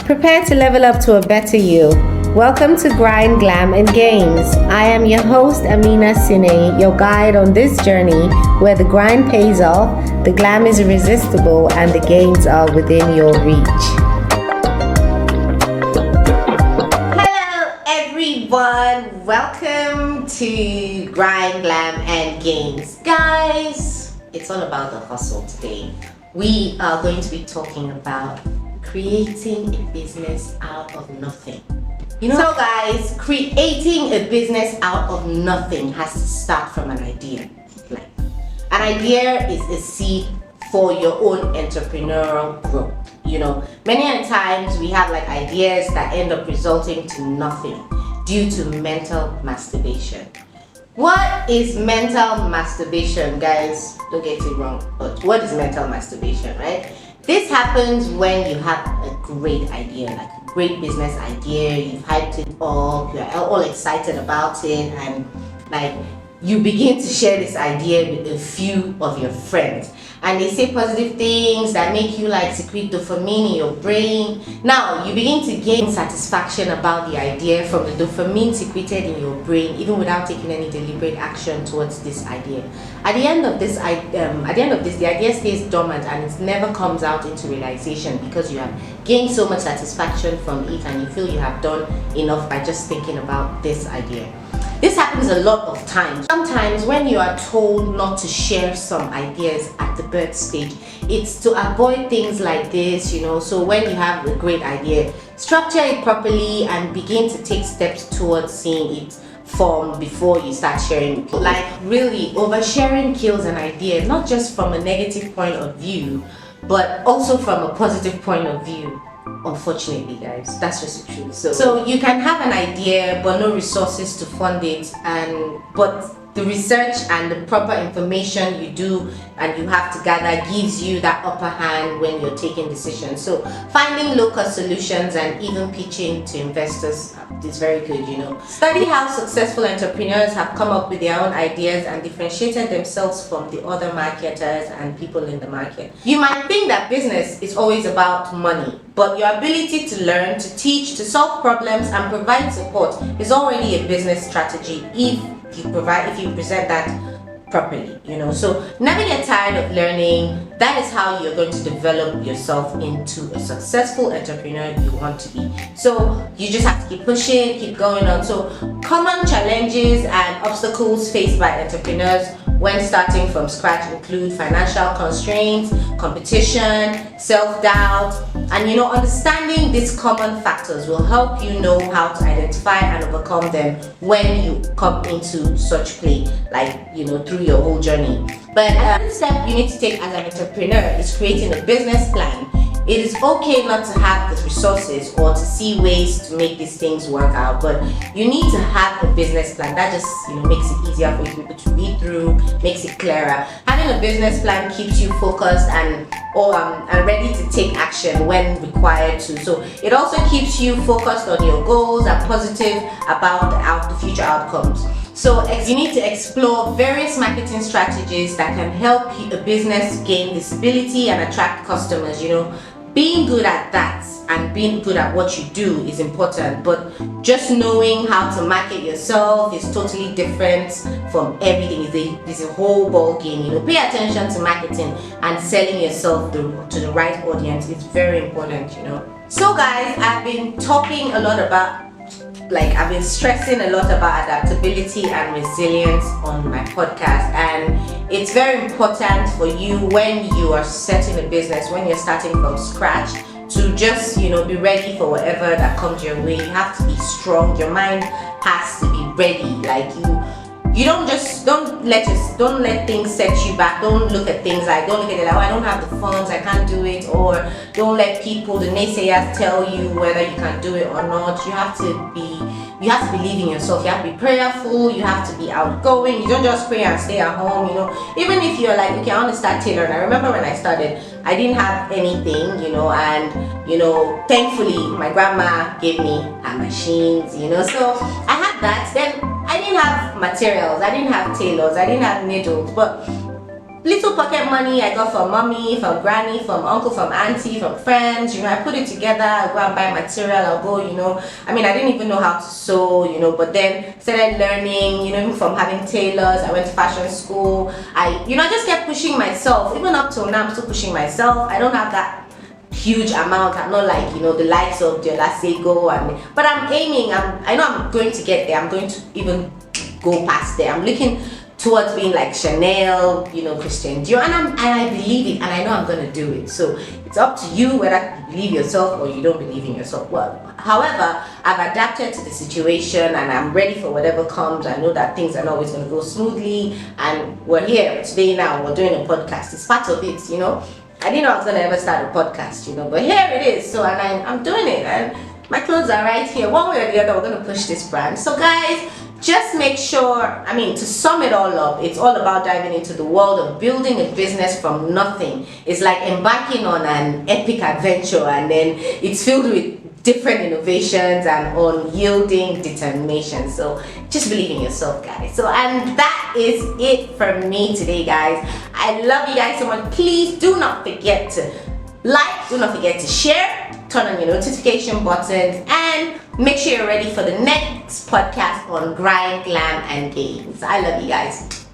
Prepare to level up to a better you. Welcome to Grind, Glam and Gains. I am your host Amina Sine, your guide on this journey where the grind pays off, the glam is irresistible, and the gains are within your reach. Hello everyone, welcome to Grind, Glam and Gains. Guys, it's all about the hustle today. We are going to be talking about creating a business out of nothing. So guys, creating a business out of nothing has to start from an idea. Like, an idea is a seed for your own entrepreneurial growth. Many times we have like ideas that end up resulting to nothing due to mental masturbation. What is mental masturbation, guys? Don't get it wrong, but what is mental masturbation, right? This happens when you have a great idea, like a great business idea, you've hyped it up, you're all excited about it, and like you begin to share this idea with a few of your friends. And they say positive things that make you like secrete dopamine in your brain. Now you begin to gain satisfaction about the idea from the dopamine secreted in your brain, even without taking any deliberate action towards this idea. At the end of this, the idea stays dormant and it never comes out into realization because you have gained so much satisfaction from it and you feel you have done enough by just thinking about this idea. This happens a lot of times. Sometimes when you are told not to share some ideas at the birth stage, it's to avoid things like this, So when you have a great idea, structure it properly and begin to take steps towards seeing it form before you start sharing. Like really, oversharing kills an idea, not just from a negative point of view, but also from a positive point of view. Unfortunately, guys, that's just the truth. So you can have an idea but no resources to fund it, but the research and the proper information you do and you have to gather gives you that upper hand when you're taking decisions. So finding local solutions and even pitching to investors is very good, Study how successful entrepreneurs have come up with their own ideas and differentiated themselves from the other marketers and people in the market. You might think that business is always about money, but your ability to learn, to teach, to solve problems and provide support is already a business strategy if you present that properly, So never get tired of learning. That is how you're going to develop yourself into a successful entrepreneur you want to be. So you just have to keep pushing, keep going on. So common challenges and obstacles faced by entrepreneurs when starting from scratch include financial constraints, competition, self-doubt, and understanding these common factors will help you know how to identify and overcome them when you come into such play, like through your whole journey. But another step you need to take as an entrepreneur is creating a business plan. It is okay not to have the resources or to see ways to make these things work out, but you need to have a business plan. That just makes it easier for you to read through, makes it clearer. Having a business plan keeps you focused and ready to take action when required to. So it also keeps you focused on your goals and positive about the future outcomes. So you need to explore various marketing strategies that can help a business gain visibility and attract customers. Being good at that and being good at what you do is important, but just knowing how to market yourself is totally different from everything. It's a whole ball game. Pay attention to marketing and selling yourself to the right audience. It's very important. So guys, I've been talking a lot about I've been stressing a lot about adaptability and resilience on my podcast, and it's very important for you when you are setting a business, when you're starting from scratch, to just be ready for whatever that comes your way. You have to be strong. Your mind has to be ready. You don't let things set you back. Don't look at things don't look at it like, I don't have the funds, I can't do it, or don't let people, the naysayers, tell you whether you can do it or not. You have to believe in yourself. You have to be prayerful, you have to be outgoing. You don't just pray and stay at home, Even if you're like, okay, I want to start tailoring. I remember when I started, I didn't have anything, and thankfully my grandma gave me her machines, so I had that. Then I didn't have materials, I didn't have tailors, I didn't have needles, but little pocket money I got from mommy, from granny, from uncle, from auntie, from friends, I put it together. I go and buy material. I'll go, I mean, I didn't even know how to sew, but then started learning, even from having tailors. I went to fashion school. I just kept pushing myself. Even up till now, I'm still pushing myself. I don't have that huge amount. I'm not like the likes of the Lasego, but I'm aiming. I know I'm going to get there. I'm going to even go past there. I'm looking towards being like Chanel, Christian Dior, and I believe it, and I know I'm gonna do it. So it's up to you whether you believe yourself or you don't believe in yourself. Well, however, I've adapted to the situation and I'm ready for whatever comes. I know that things are not always gonna go smoothly, and we're here today now. We're doing a podcast. It's part of it, I didn't know I was gonna ever start a podcast, but here it is. So I'm doing it, and my clothes are right here. One way or the other, we're gonna push this brand. So guys, just make sure, to sum it all up, it's all about diving into the world of building a business from nothing. It's like embarking on an epic adventure, and then it's filled with different innovations and unyielding determination. So just believe in yourself, guys. So, and that is it from me today, guys. I love you guys so much. Please do not forget to like, do not forget to share, turn on your notification buttons, and make sure you're ready for the next podcast on Grind, Glam, and Gains. I love you guys.